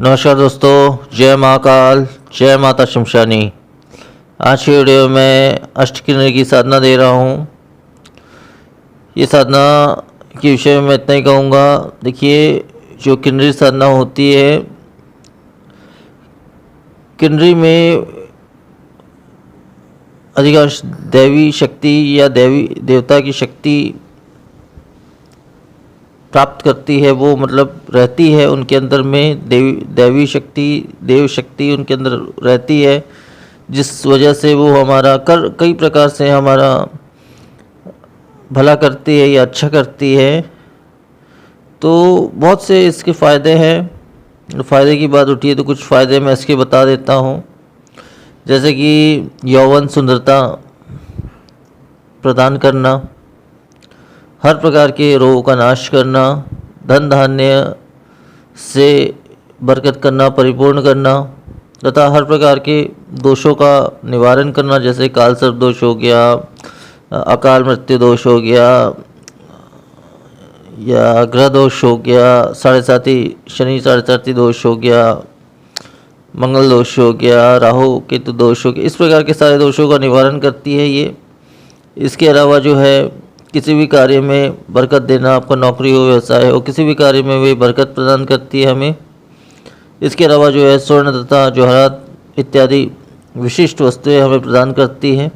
नमस्कार दोस्तों, जय महाकाल, जय माता शमशानी। आज की वीडियो में अष्टकिरणरी की साधना दे रहा हूँ। ये साधना के विषय में मैं इतना ही कहूँगा। देखिए, जो किरणरी साधना होती है, किरणरी में अधिकांश दैवी शक्ति या देवी देवता की शक्ति प्राप्त करती है, वो मतलब रहती है उनके अंदर में। दैवी शक्ति, देव शक्ति उनके अंदर रहती है, जिस वजह से वो हमारा कई प्रकार से हमारा भला करती है या अच्छा करती है। तो बहुत से इसके फ़ायदे हैं। फ़ायदे की बात उठी है तो कुछ फ़ायदे मैं इसके बता देता हूँ। जैसे कि यौवन सुंदरता प्रदान करना, हर प्रकार के रोगों का नाश करना, धन धान्य से बरकत करना, परिपूर्ण करना तथा हर प्रकार के दोषों का निवारण करना। जैसे काल सर्प दोष हो गया, अकाल मृत्यु दोष हो गया, या ग्रह दोष हो गया, शनि साढ़े साथी दोष हो गया, मंगल दोष हो गया, राहु केतु दोष हो गया। इस प्रकार के सारे दोषों का निवारण करती है ये। इसके अलावा जो है, किसी भी कार्य में बरकत देना, आपका नौकरी हो, व्यवसाय हो, किसी भी कार्य में वे बरकत प्रदान करती है हमें। इसके अलावा जो है, स्वर्ण तथा जवाहरात इत्यादि विशिष्ट वस्तुएं हमें प्रदान करती हैं।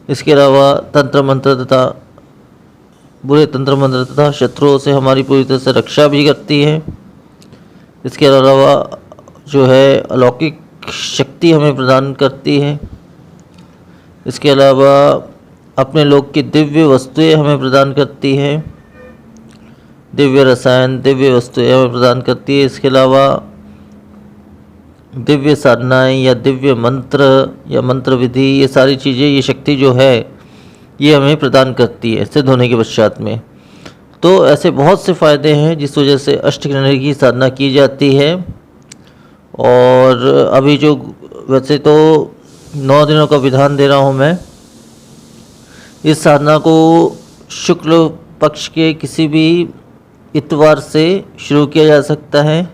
इसके अलावा तंत्र मंत्र तथा बुरे तंत्र मंत्र तथा शत्रुओं से हमारी पूरी तरह से रक्षा भी करती है। इसके अलावा जो है, अलौकिक शक्ति हमें प्रदान करती है। इसके अलावा अपने लोक की दिव्य वस्तुएं हमें प्रदान करती हैं, दिव्य रसायन, दिव्य वस्तुएं हमें प्रदान करती है। इसके अलावा दिव्य साधनाएं या दिव्य मंत्र या मंत्र विधि, ये सारी चीज़ें, ये शक्ति जो है, ये हमें प्रदान करती है सिद्ध होने के पश्चात में। तो ऐसे बहुत से फ़ायदे हैं जिस वजह से अष्टकिरणरी की साधना की जाती है। और अभी जो वैसे तो 9 दिनों का विधान दे रहा हूँ मैं। इस साधना को शुक्ल पक्ष के किसी भी इतवार से शुरू किया जा सकता है।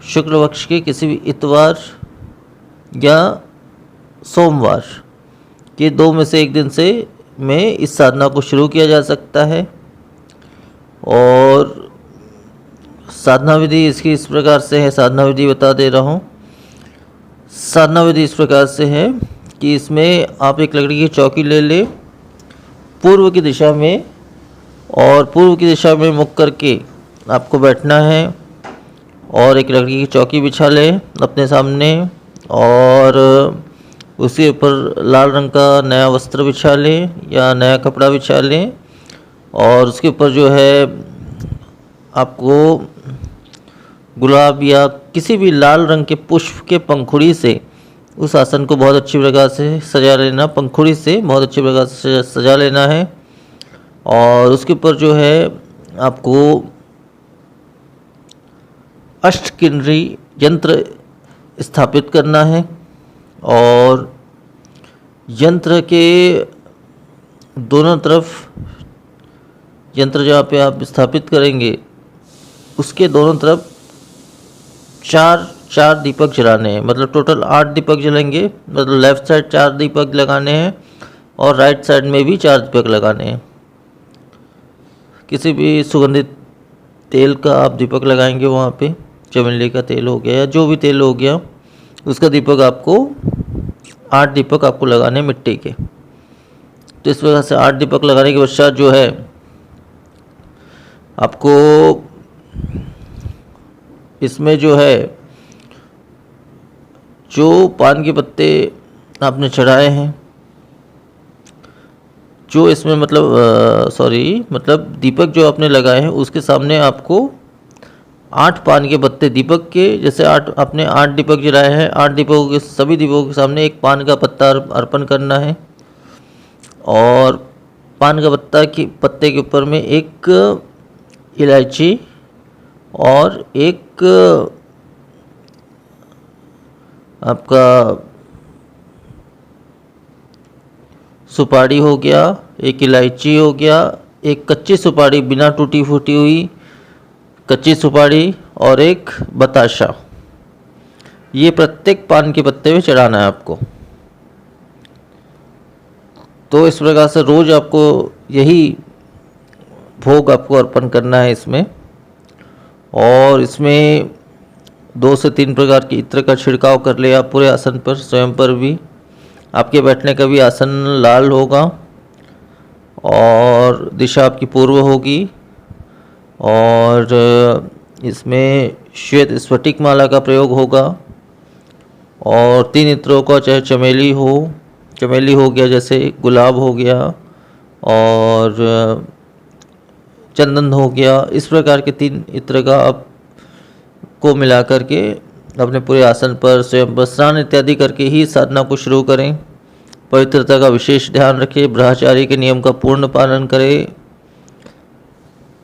शुक्ल पक्ष के किसी भी इतवार या सोमवार के 2 में से एक दिन से में इस साधना को शुरू किया जा सकता है। और साधना विधि इसकी इस प्रकार से है, साधना विधि बता दे रहा हूँ। साधना विधि इस प्रकार से है कि इसमें आप एक लकड़ी की चौकी ले लें पूर्व की दिशा में, और पूर्व की दिशा में मुख करके आपको बैठना है। और एक लकड़ी की चौकी बिछा लें अपने सामने, और उसके ऊपर लाल रंग का नया वस्त्र बिछा लें या नया कपड़ा बिछा लें। और उसके ऊपर जो है, आपको गुलाब या किसी भी लाल रंग के पुष्प के पंखुड़ी से उस आसन को बहुत अच्छी प्रकार से सजा लेना, पंखुड़ी से बहुत अच्छी प्रकार से सजा लेना है। और उसके ऊपर जो है, आपको अष्टकिरणरी यंत्र स्थापित करना है। और यंत्र के दोनों तरफ, यंत्र जहाँ पे आप स्थापित करेंगे उसके दोनों तरफ चार दीपक जलाने हैं। मतलब टोटल 8 दीपक जलेंगे। मतलब लेफ़्ट साइड 4 दीपक लगाने हैं और राइट साइड में भी 4 दीपक लगाने हैं। किसी भी सुगंधित तेल का आप दीपक लगाएंगे वहाँ पे, चमेली का तेल हो गया या जो भी तेल हो गया, उसका दीपक आपको 8 दीपक आपको लगाने मिट्टी के। तो इस प्रकार से 8 दीपक लगाने के पश्चात जो है, आपको इसमें जो है, जो पान के पत्ते आपने चढ़ाए हैं, जो इसमें मतलब दीपक जो आपने लगाए हैं, उसके सामने आपको 8 पान के पत्ते, दीपक के जैसे 8 आपने 8 दीपक जलाए हैं, 8 दीपकों के सभी दीपकों के सामने एक पान का पत्ता अर्पण करना है। और पान का पत्ते के ऊपर में एक इलायची और एक आपका सुपारी हो गया, एक इलायची हो गया, एक कच्ची सुपारी बिना टूटी फूटी हुई कच्ची सुपारी और एक बताशा, ये प्रत्येक पान के पत्ते में चढ़ाना है आपको। तो इस प्रकार से रोज आपको यही भोग आपको अर्पण करना है इसमें। और इसमें 2 से 3 प्रकार के इत्र का छिड़काव कर ले आप पूरे आसन पर, स्वयं पर भी। आपके बैठने का भी आसन लाल होगा और दिशा आपकी पूर्व होगी। और इसमें श्वेत स्फटिक माला का प्रयोग होगा। और 3 इत्रों का, चाहे चमेली हो गया, जैसे गुलाब हो गया और चंदन हो गया, इस प्रकार के 3 इत्र का आप को मिला करके अपने पूरे आसन पर, स्वयं पर स्नान इत्यादि करके ही साधना को शुरू करें। पवित्रता का विशेष ध्यान रखें, ब्रह्मचारी के नियम का पूर्ण पालन करें,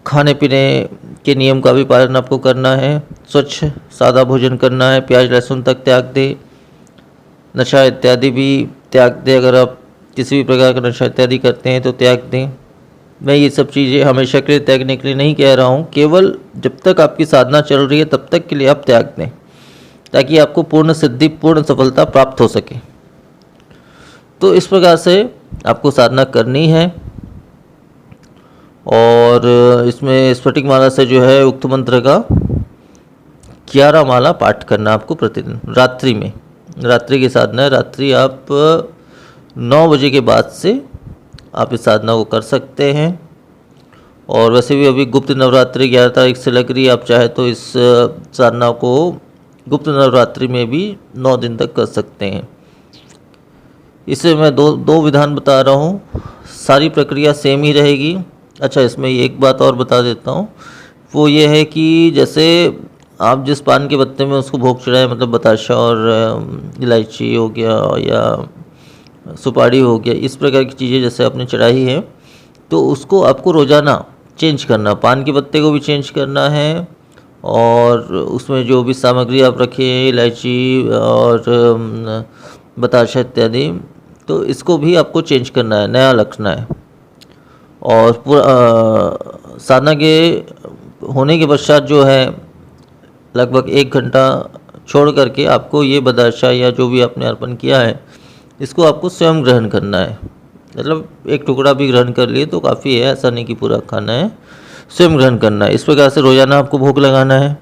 खाने पीने के नियम का भी पालन आपको करना है, स्वच्छ सादा भोजन करना है, प्याज लहसुन तक त्याग दे, नशा इत्यादि भी त्याग दें। अगर आप किसी भी प्रकार का नशा इत्यादि करते हैं तो त्याग दें। मैं ये सब चीज़ें हमेशा के लिए त्यागने के लिए नहीं कह रहा हूँ, केवल जब तक आपकी साधना चल रही है तब तक के लिए आप त्याग दें, ताकि आपको पूर्ण सिद्धि, पूर्ण सफलता प्राप्त हो सके। तो इस प्रकार से आपको साधना करनी है। और इसमें स्फटिक माला से जो है उक्त मंत्र का 11 माला पाठ करना आपको प्रतिदिन, रात्रि में। रात्रि की साधना है, रात्रि आप 9 बजे के बाद से आप इस साधना को कर सकते हैं। और वैसे भी अभी गुप्त नवरात्रि 11 तारीख से लग रही है, आप चाहे तो इस साधना को गुप्त नवरात्रि में भी 9 दिन तक कर सकते हैं। इसे मैं दो विधान बता रहा हूँ, सारी प्रक्रिया सेम ही रहेगी। अच्छा, इसमें एक बात और बता देता हूँ, वो ये है कि जैसे आप जिस पान के पत्ते में उसको भोग चढ़ाएं, मतलब बताशा और इलायची हो गया या सुपारी हो गया, इस प्रकार की चीज़ें जैसे आपने चढ़ाई है, तो उसको आपको रोज़ाना चेंज करना, पान के पत्ते को भी चेंज करना है और उसमें जो भी सामग्री आप रखें, इलायची और बताशा इत्यादि, तो इसको भी आपको चेंज करना है, नया रखना है। और पूरा साधना के होने के पश्चात जो है लगभग 1 घंटा छोड़ करके आपको ये बताशा या जो भी आपने अर्पण किया है, इसको आपको स्वयं ग्रहण करना है। मतलब एक टुकड़ा भी ग्रहण कर लिए तो काफ़ी है, ऐसा नहीं कि पूरा खाना है, स्वयं ग्रहण करना है। इस प्रकार से रोज़ाना आपको भोग लगाना है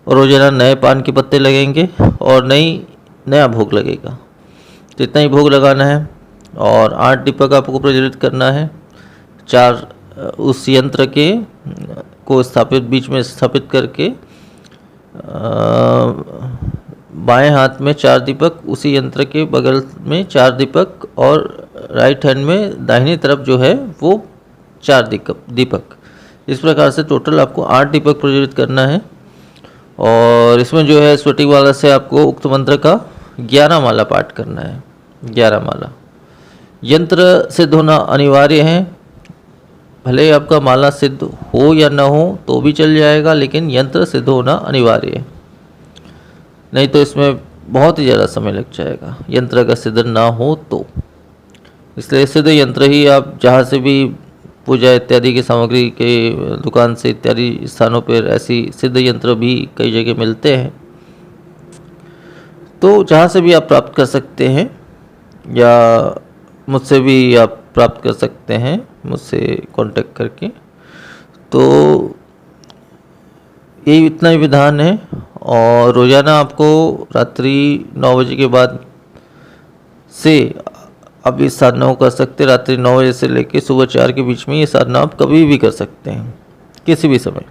और रोज़ाना नए पान के पत्ते लगेंगे और नया भोग लगेगा, तो इतना ही भोग लगाना है। और 8 दीपक आपको प्रज्वलित करना है, 4 उस यंत्र के को स्थापित, बीच में स्थापित करके बाएं हाथ में 4 दीपक, उसी यंत्र के बगल में 4 दीपक और राइट हैंड में दाहिनी तरफ जो है वो 4 दीपक। इस प्रकार से टोटल आपको 8 दीपक प्रज्वलित करना है। और इसमें जो है स्फटिक माला से आपको उक्त मंत्र का 11 माला पाठ करना है, 11 माला। यंत्र सिद्ध होना अनिवार्य है, भले आपका माला सिद्ध हो या ना हो तो भी चल जाएगा, लेकिन यंत्र सिद्ध होना अनिवार्य है, नहीं तो इसमें बहुत ही ज़्यादा समय लग जाएगा यंत्र का सिद्ध ना हो तो। इसलिए सिद्ध यंत्र ही आप जहाँ से भी पूजा इत्यादि की सामग्री के दुकान से इत्यादि स्थानों पर ऐसी सिद्ध यंत्र भी कई जगह मिलते हैं, तो जहाँ से भी आप प्राप्त कर सकते हैं या मुझसे भी आप प्राप्त कर सकते हैं, मुझसे कांटेक्ट करके। तो यही इतना ही विधान है। और रोज़ाना आपको रात्रि 9 बजे के बाद से आप इस साधना को कर सकते हैं। रात्रि 9 बजे से लेकर सुबह 4 के बीच में ये साधना आप कभी भी कर सकते हैं, किसी भी समय।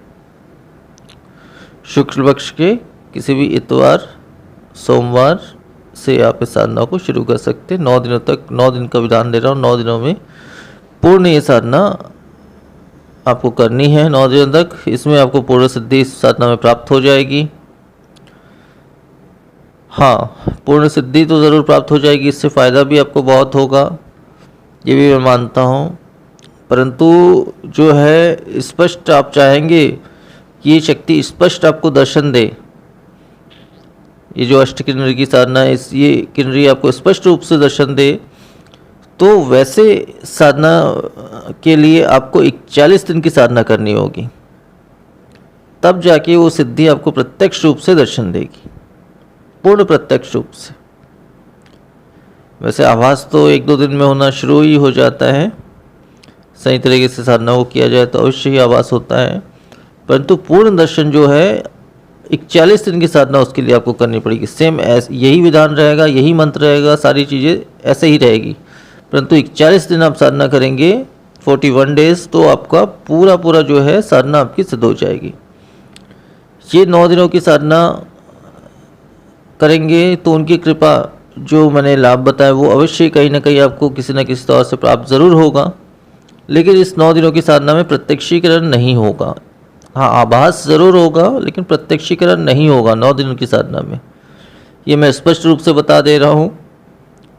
शुक्ल पक्ष के किसी भी इतवार, सोमवार से आप इस साधना को शुरू कर सकते हैं। 9 दिनों तक, 9 दिन का विधान दे रहा हूँ, 9 दिनों में पूर्ण ये साधना आपको करनी है। 9 दिनों तक इसमें आपको पूर्ण सिद्धि इस साधना में प्राप्त हो जाएगी। हाँ, पूर्ण सिद्धि तो ज़रूर प्राप्त हो जाएगी, इससे फ़ायदा भी आपको बहुत होगा, ये भी मैं मानता हूँ। परंतु जो है स्पष्ट आप चाहेंगे कि ये शक्ति स्पष्ट आपको दर्शन दे, ये जो अष्ट किन्नरी की साधना है, ये किन्नरी आपको स्पष्ट रूप से दर्शन दे, तो वैसे साधना के लिए आपको 41 दिन की साधना करनी होगी। तब जाके वो सिद्धि आपको प्रत्यक्ष रूप से दर्शन देगी, पूर्ण प्रत्यक्ष रूप से। वैसे आभास तो 1-2 दिन में होना शुरू ही हो जाता है, सही तरीके से साधना को किया जाए तो अवश्य ही आभास होता है, परंतु पूर्ण दर्शन जो है 41 दिन की साधना उसके लिए आपको करनी पड़ेगी। सेम यही विधान रहेगा, यही मंत्र रहेगा, सारी चीज़ें ऐसे ही रहेगी, परंतु 41 दिन आप साधना करेंगे, 41 डेज, तो आपका पूरा जो है साधना आपकी सिद्ध हो जाएगी। ये 9 दिनों की साधना करेंगे तो उनकी कृपा, जो मैंने लाभ बताया, वो अवश्य कहीं ना कहीं आपको किसी न किसी तौर से प्राप्त ज़रूर होगा। लेकिन इस 9 दिनों की साधना में प्रत्यक्षीकरण नहीं होगा। हाँ, आभास ज़रूर होगा, लेकिन प्रत्यक्षीकरण नहीं होगा 9 दिनों की साधना में। ये मैं स्पष्ट रूप से बता दे रहा हूँ,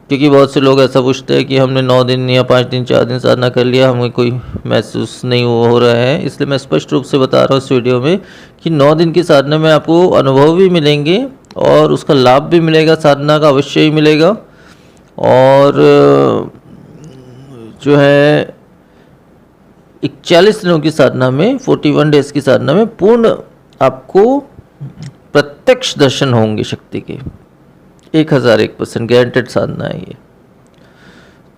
क्योंकि बहुत से लोग ऐसा पूछते हैं कि हमने 9 दिन या 5 दिन 4 दिन साधना कर लिया, हमें कोई महसूस नहीं हो रहा है। इसलिए मैं स्पष्ट रूप से बता रहा हूँ इस वीडियो में कि 9 दिन की साधना में आपको अनुभव भी मिलेंगे और उसका लाभ भी मिलेगा, साधना का अवश्य ही मिलेगा। और जो है 41 दिनों की साधना में, 41 डेज की साधना में पूर्ण आपको प्रत्यक्ष दर्शन होंगे शक्ति के, 1001% गारंटेड साधना है ये।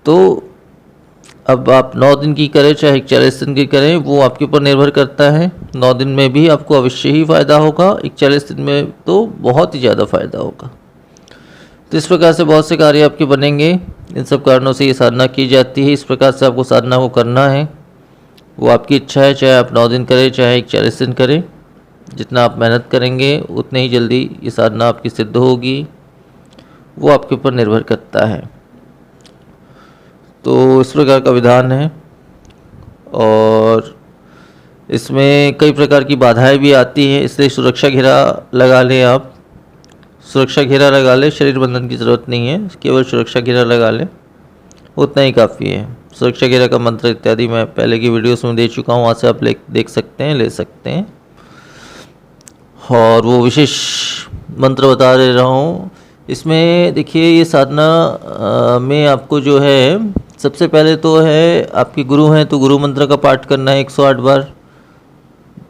तो अब आप 9 दिन की करें चाहे 41 दिन की करें, वो आपके ऊपर निर्भर करता है। 9 दिन में भी आपको अवश्य ही फ़ायदा होगा, 41 दिन में तो बहुत ही ज़्यादा फ़ायदा होगा। तो इस प्रकार से बहुत से कार्य आपके बनेंगे। इन सब कारणों से ये साधना की जाती है। इस प्रकार से आपको साधना को करना है, वो आपकी इच्छा है, चाहे आप 9 दिन करें चाहे 41 दिन करें। जितना आप मेहनत करेंगे उतनी ही जल्दी ये साधना आपकी सिद्ध होगी, वो आपके ऊपर निर्भर करता है। तो इस प्रकार का विधान है, और इसमें कई प्रकार की बाधाएं भी आती हैं, इसलिए सुरक्षा घेरा लगा लें आप। सुरक्षा घेरा लगा लें, शरीर बंधन की ज़रूरत नहीं है, केवल सुरक्षा घेरा लगा लें, उतना ही काफ़ी है। सुरक्षा घेरा का मंत्र इत्यादि मैं पहले की वीडियोस में दे चुका हूँ, वहाँ से आप देख सकते हैं, ले सकते हैं। और वो विशेष मंत्र बता दे रहा हूँ। इसमें देखिए, ये साधना में आपको जो है, सबसे पहले तो है आपके गुरु हैं तो गुरु मंत्र का पाठ करना है 108 बार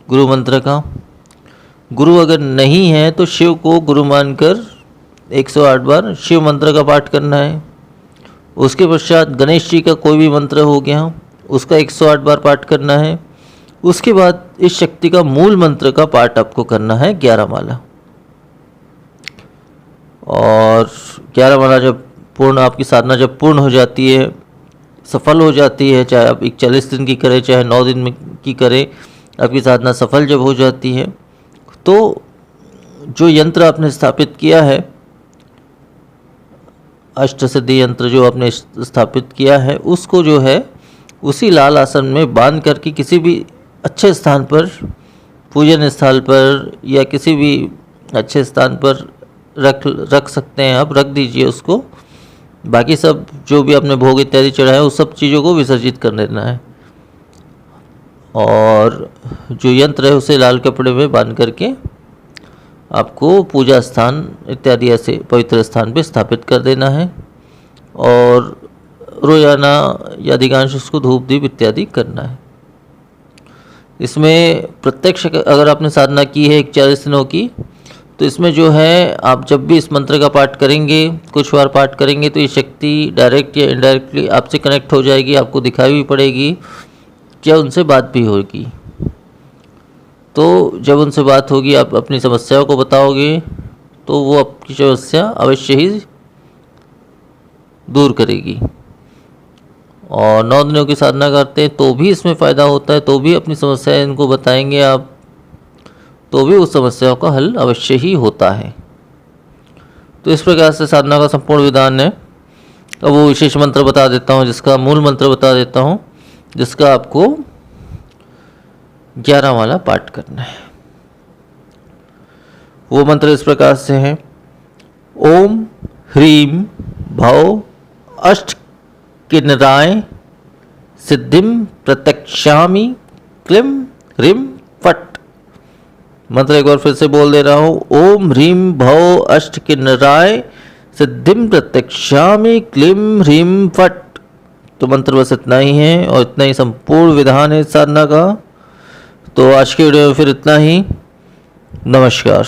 गुरु मंत्र का। गुरु अगर नहीं है तो शिव को गुरु मानकर 108 बार शिव मंत्र का पाठ करना है। उसके पश्चात गणेश जी का कोई भी मंत्र हो गया, उसका 108 बार पाठ करना है। उसके बाद इस शक्ति का मूल मंत्र का पाठ आपको करना है 11 माला। और 11 माला जब पूर्ण, आपकी साधना जब पूर्ण हो जाती है, सफल हो जाती है, चाहे आप 41 दिन की करें चाहे 9 दिन की करें, आपकी साधना सफल जब हो जाती है, तो जो यंत्र आपने स्थापित किया है, अष्टसिद्धि यंत्र जो आपने स्थापित किया है, उसको जो है उसी लाल आसन में बांध करके किसी भी अच्छे स्थान पर, पूजन स्थल पर या किसी भी अच्छे स्थान पर रख सकते हैं आप, रख दीजिए उसको। बाकी सब जो भी आपने भोग इत्यादि चढ़ाया उस सब चीज़ों को विसर्जित कर देना है, और जो यंत्र है उसे लाल कपड़े में बांध करके आपको पूजा स्थान इत्यादि ऐसे पवित्र स्थान पे स्थापित कर देना है। और रोजाना या अधिकांश उसको धूप दीप इत्यादि करना है। इसमें प्रत्यक्ष अगर आपने साधना की है 41 दिनों की, तो इसमें जो है आप जब भी इस मंत्र का पाठ करेंगे, कुछ बार पाठ करेंगे, तो ये शक्ति डायरेक्ट या इनडायरेक्टली आपसे कनेक्ट हो जाएगी, आपको दिखाई भी पड़ेगी, क्या उनसे बात भी होगी। तो जब उनसे बात होगी, आप अपनी समस्याओं को बताओगे, तो वो आपकी समस्या अवश्य ही दूर करेगी। और 9 दिनों की साधना करते हैं तो भी इसमें फ़ायदा होता है, तो भी अपनी समस्याएं इनको बताएंगे आप, तो भी उस समस्याओं का हल अवश्य ही होता है। तो इस प्रकार से साधना का संपूर्ण विधान है। अब वो विशेष मंत्र बता देता हूँ, जिसका मूल मंत्र बता देता हूँ, जिसका आपको 11 माला पाठ करना है। वो मंत्र इस प्रकार से है: ओम ह्रीम भव अष्ट किन्नराय सिद्धिम प्रत्यक्षामि क्लीं ह्रीं फट। मंत्र एक बार फिर से बोल दे रहा हूँ: ओम ह्रीम भव अष्ट किन्नराय सिद्धिम प्रत्यक्षामि क्लीं ह्रीं फट। तो मंत्र बस इतना ही है, और इतना ही संपूर्ण विधान है इस साधना का। तो आज की वीडियो में फिर इतना ही। नमस्कार।